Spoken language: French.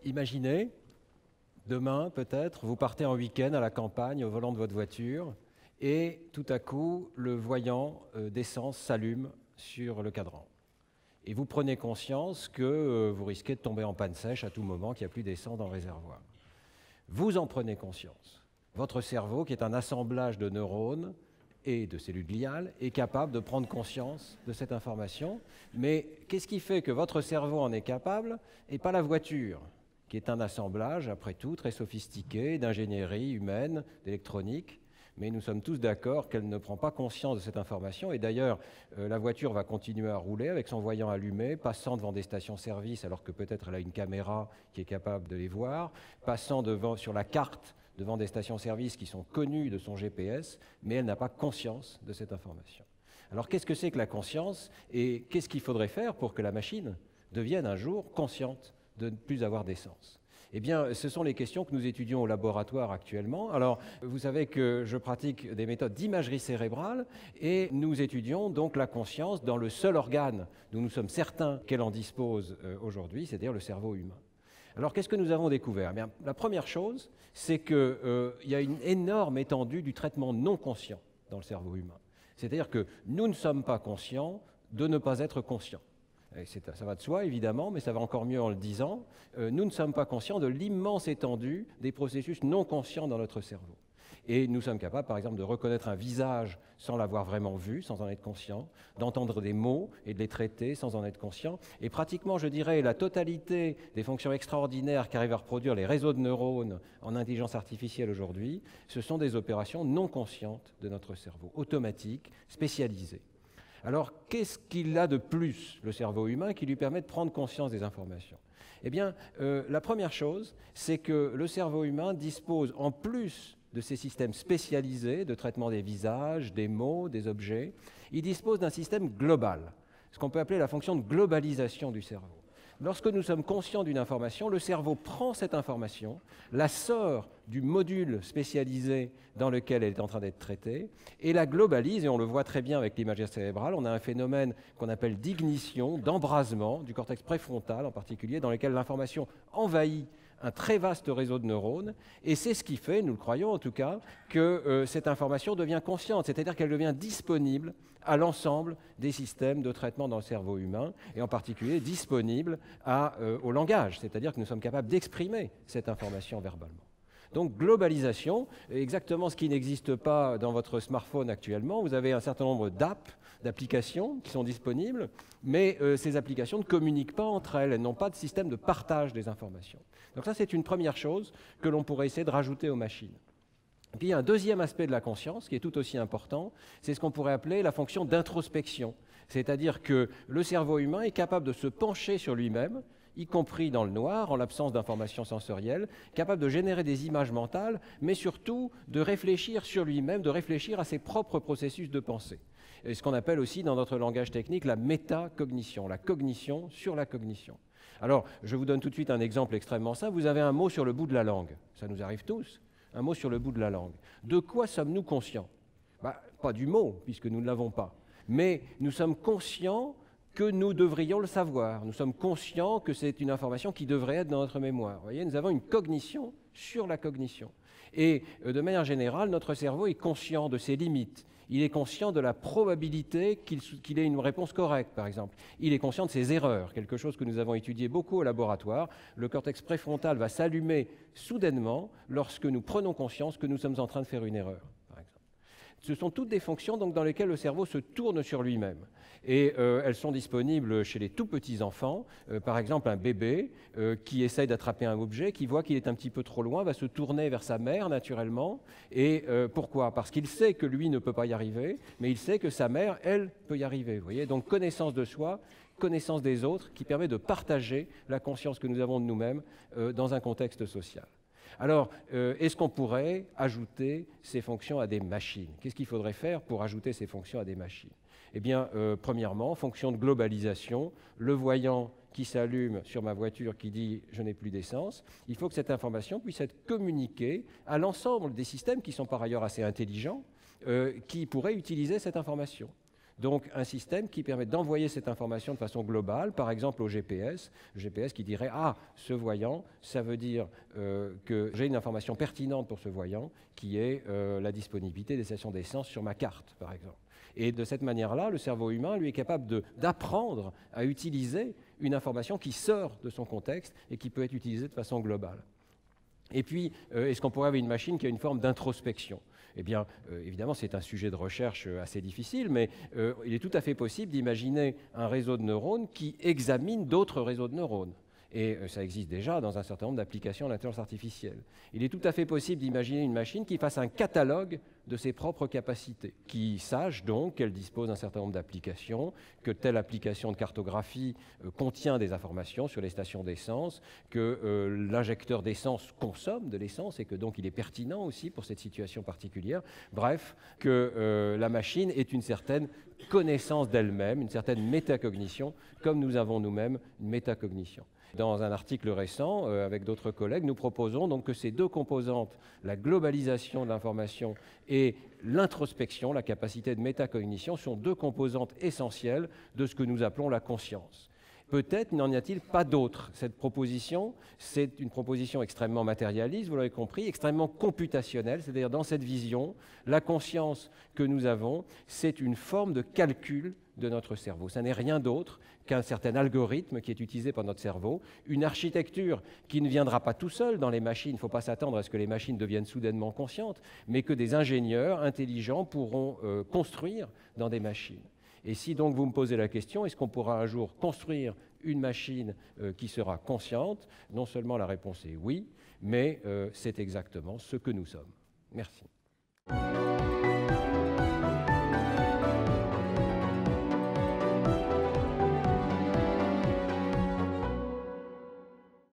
imaginez, demain peut-être, vous partez en week-end à la campagne au volant de votre voiture et tout à coup, le voyant d'essence s'allume sur le cadran. Et vous prenez conscience que vous risquez de tomber en panne sèche à tout moment, qu'il n'y a plus d'essence dans le réservoir. Vous en prenez conscience. Votre cerveau, qui est un assemblage de neurones et de cellules gliales, est capable de prendre conscience de cette information. Mais qu'est-ce qui fait que votre cerveau en est capable et pas la voiture, qui est un assemblage, après tout, très sophistiqué d'ingénierie humaine, d'électronique? Mais nous sommes tous d'accord qu'elle ne prend pas conscience de cette information. Et d'ailleurs, la voiture va continuer à rouler avec son voyant allumé, passant devant des stations-service alors que peut-être elle a une caméra qui est capable de les voir, passant sur la carte devant des stations-service qui sont connues de son GPS, mais elle n'a pas conscience de cette information. Alors qu'est-ce que c'est que la conscience et qu'est-ce qu'il faudrait faire pour que la machine devienne un jour consciente de ne plus avoir d'essence? Eh bien, ce sont les questions que nous étudions au laboratoire actuellement. Alors, vous savez que je pratique des méthodes d'imagerie cérébrale et nous étudions donc la conscience dans le seul organe dont nous sommes certains qu'elle en dispose aujourd'hui, c'est-à-dire le cerveau humain. Alors, qu'est-ce que nous avons découvert? Eh bien, la première chose, c'est qu'il y a une énorme étendue du traitement non conscient dans le cerveau humain. C'est-à-dire que nous ne sommes pas conscients de ne pas être conscients. Ça va de soi, évidemment, mais ça va encore mieux en le disant. Nous ne sommes pas conscients de l'immense étendue des processus non conscients dans notre cerveau. Et nous sommes capables, par exemple, de reconnaître un visage sans l'avoir vraiment vu, sans en être conscient, d'entendre des mots et de les traiter sans en être conscient. Et pratiquement, je dirais, la totalité des fonctions extraordinaires qu'arrivent à reproduire les réseaux de neurones en intelligence artificielle aujourd'hui, ce sont des opérations non conscientes de notre cerveau, automatiques, spécialisées. Alors, qu'est-ce qu'il a de plus, le cerveau humain, qui lui permet de prendre conscience des informations? Eh bien, la première chose, c'est que le cerveau humain dispose, en plus de ces systèmes spécialisés de traitement des visages, des mots, des objets, il dispose d'un système global, ce qu'on peut appeler la fonction de globalisation du cerveau. Lorsque nous sommes conscients d'une information, le cerveau prend cette information, la sort du module spécialisé dans lequel elle est en train d'être traitée, et la globalise, et on le voit très bien avec l'imagerie cérébrale. On a un phénomène qu'on appelle d'ignition, d'embrasement du cortex préfrontal en particulier, dans lequel l'information envahit un très vaste réseau de neurones, et c'est ce qui fait, nous le croyons en tout cas, que cette information devient consciente, c'est-à-dire qu'elle devient disponible à l'ensemble des systèmes de traitement dans le cerveau humain, et en particulier disponible au langage, c'est-à-dire que nous sommes capables d'exprimer cette information verbalement. Donc globalisation, exactement ce qui n'existe pas dans votre smartphone actuellement. Vous avez un certain nombre d'applications qui sont disponibles, mais ces applications ne communiquent pas entre elles, elles n'ont pas de système de partage des informations. Donc ça, c'est une première chose que l'on pourrait essayer de rajouter aux machines. Et puis il y a un deuxième aspect de la conscience qui est tout aussi important, c'est ce qu'on pourrait appeler la fonction d'introspection. C'est-à-dire que le cerveau humain est capable de se pencher sur lui-même, y compris dans le noir, en l'absence d'informations sensorielles, capable de générer des images mentales, mais surtout de réfléchir sur lui-même, de réfléchir à ses propres processus de pensée. Et ce qu'on appelle aussi dans notre langage technique la métacognition, la cognition sur la cognition. Alors, je vous donne tout de suite un exemple extrêmement simple. Vous avez un mot sur le bout de la langue, ça nous arrive tous, un mot sur le bout de la langue. De quoi sommes-nous conscients? Pas du mot, puisque nous ne l'avons pas, mais nous sommes conscients que nous devrions le savoir. Nous sommes conscients que c'est une information qui devrait être dans notre mémoire. Vous voyez, nous avons une cognition sur la cognition. Et de manière générale, notre cerveau est conscient de ses limites. Il est conscient de la probabilité qu'il ait une réponse correcte, par exemple. Il est conscient de ses erreurs, quelque chose que nous avons étudié beaucoup au laboratoire. Le cortex préfrontal va s'allumer soudainement lorsque nous prenons conscience que nous sommes en train de faire une erreur, par exemple. Ce sont toutes des fonctions donc, dans lesquelles le cerveau se tourne sur lui-même. Et elles sont disponibles chez les tout petits enfants. Par exemple, un bébé qui essaye d'attraper un objet, qui voit qu'il est un petit peu trop loin, va se tourner vers sa mère naturellement. Et pourquoi? Parce qu'il sait que lui ne peut pas y arriver, mais il sait que sa mère, elle, peut y arriver. Vous voyez, donc connaissance de soi, connaissance des autres, qui permet de partager la conscience que nous avons de nous-mêmes dans un contexte social. Alors, est-ce qu'on pourrait ajouter ces fonctions à des machines? Qu'est-ce qu'il faudrait faire pour ajouter ces fonctions à des machines? Eh bien, premièrement, fonction de globalisation, le voyant qui s'allume sur ma voiture qui dit « je n'ai plus d'essence », il faut que cette information puisse être communiquée à l'ensemble des systèmes qui sont par ailleurs assez intelligents, qui pourraient utiliser cette information. Donc un système qui permet d'envoyer cette information de façon globale, par exemple au GPS, le GPS qui dirait « Ah, ce voyant, ça veut dire que j'ai une information pertinente pour ce voyant, qui est la disponibilité des stations d'essence sur ma carte, par exemple. » Et de cette manière-là, le cerveau humain, lui, est capable d'apprendre à utiliser une information qui sort de son contexte et qui peut être utilisée de façon globale. Et puis, est-ce qu'on pourrait avoir une machine qui a une forme d'introspection ? Eh bien, évidemment, c'est un sujet de recherche assez difficile, mais il est tout à fait possible d'imaginer un réseau de neurones qui examine d'autres réseaux de neurones. Et ça existe déjà dans un certain nombre d'applications d'intelligence artificielle. Il est tout à fait possible d'imaginer une machine qui fasse un catalogue de ses propres capacités, qui sache donc qu'elle dispose d'un certain nombre d'applications, que telle application de cartographie contient des informations sur les stations d'essence, que l'injecteur d'essence consomme de l'essence et que donc il est pertinent aussi pour cette situation particulière. Bref, que la machine ait une certaine connaissance d'elle-même, une certaine métacognition, comme nous avons nous-mêmes une métacognition. Dans un article récent, avec d'autres collègues, nous proposons donc que ces deux composantes, la globalisation de l'information et l'introspection, la capacité de métacognition, sont deux composantes essentielles de ce que nous appelons la conscience. Peut-être n'en y a-t-il pas d'autres. Cette proposition, c'est une proposition extrêmement matérialiste, vous l'avez compris, extrêmement computationnelle, c'est-à-dire dans cette vision, la conscience que nous avons, c'est une forme de calcul de notre cerveau. Ça n'est rien d'autre qu'un certain algorithme qui est utilisé par notre cerveau, une architecture qui ne viendra pas tout seul dans les machines. Il ne faut pas s'attendre à ce que les machines deviennent soudainement conscientes, mais que des ingénieurs intelligents pourront construire dans des machines. Et si donc vous me posez la question, est-ce qu'on pourra un jour construire une machine qui sera consciente? Non seulement la réponse est oui, mais c'est exactement ce que nous sommes. Merci.